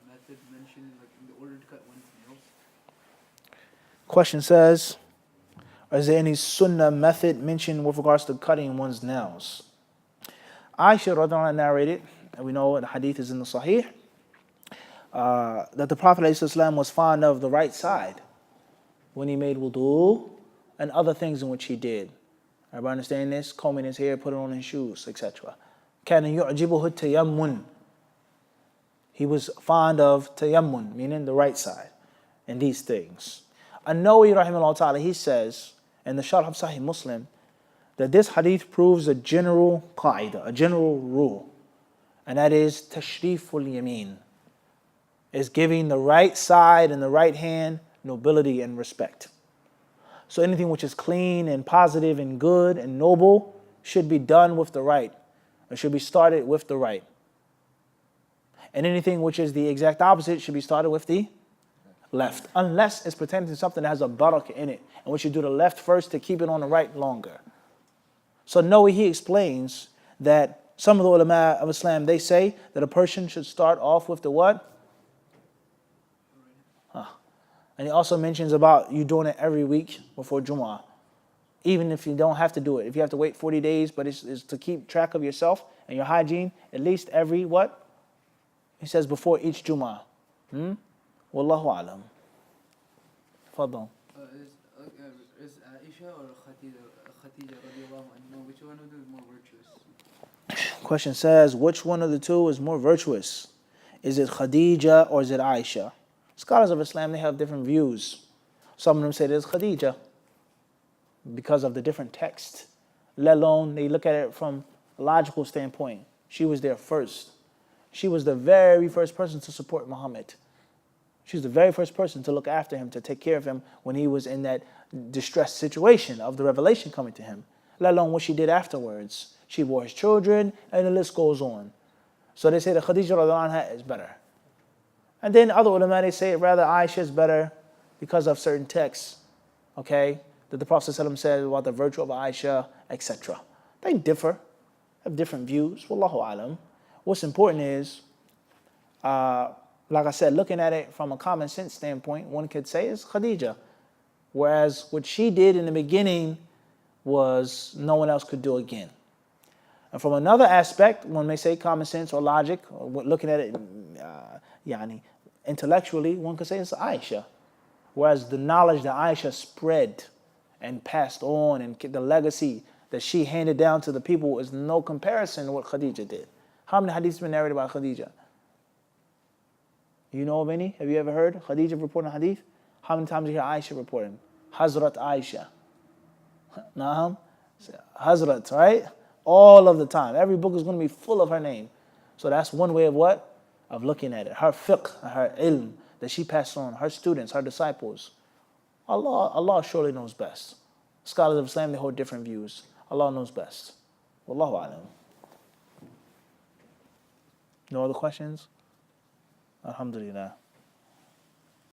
method mentioned, like in the order to cut one's nails? Question says, is there any sunnah method mentioned with regards to cutting one's nails? Aisha radhiyallahu anha narrated, and we know the hadith is in the Sahih, that the Prophet ﷺ was fond of the right side when he made wudu and other things in which he did. Everybody understand this? Combing his hair, putting on his shoes, etc. كَانَ يُعْجِبُهُ التَّيَمُّنْ. He was fond of tayammun, meaning the right side, and these things. An-Nawawi rahimahullah ta'ala, he says, in the Sharh of Sahih Muslim, that this hadith proves a general qaida, a general rule, and that is tashriful yameen, is giving the right side and the right hand nobility and respect. So anything which is clean and positive and good and noble should be done with the right. It should be started with the right. And anything which is the exact opposite should be started with the left. Unless it's pertaining to something that has a barakah in it. And we should do the left first to keep it on the right longer. So Nawawi, he explains that some of the ulama of Islam, they say that a person should start off with the what? And he also mentions about you doing it every week before Jumu'ah. Even if you don't have to do it. If you have to wait 40 days, but it's to keep track of yourself and your hygiene, at least every what? He says before each Jumu'ah. Wallahu alam. Fadal. Is Aisha or Khadija radiallahu anha, which one of them is more virtuous? Question says, which one of the two is more virtuous? Is it Khadija or is it Aisha? Scholars of Islam, they have different views. Some of them say it is Khadija because of the different text. Let alone they look at it from a logical standpoint. She was there first. She was the very first person to support Muhammad. She was the very first person to look after him, to take care of him when he was in that distressed situation of the revelation coming to him. Let alone what she did afterwards. She bore his children, and the list goes on. So they say that Khadija radiallahu anha is better. And then other ulama, they say rather Aisha is better because of certain texts, okay, that the Prophet ﷺ said about the virtue of Aisha, etc. They differ, have different views. Wallahu alam. What's important is, like I said, looking at it from a common sense standpoint, one could say is Khadija. Whereas what she did in the beginning was no one else could do again. And from another aspect, one may say common sense or logic, or looking at it intellectually, one could say it's Aisha. Whereas the knowledge that Aisha spread and passed on and the legacy that she handed down to the people is no comparison to what Khadija did. How many hadiths been narrated about Khadija? You know of any? Have you ever heard Khadija reporting a hadith? How many times do you hear Aisha reporting? Hazrat Aisha. Naam? Hazrat, right? All of the time. Every book is going to be full of her name. So that's one way of what? Of looking at it. Her fiqh, her ilm that she passed on, her students, her disciples. Allah surely knows best. Scholars of Islam, they hold different views. Allah knows best. Wallahu alam. No other questions? Alhamdulillah.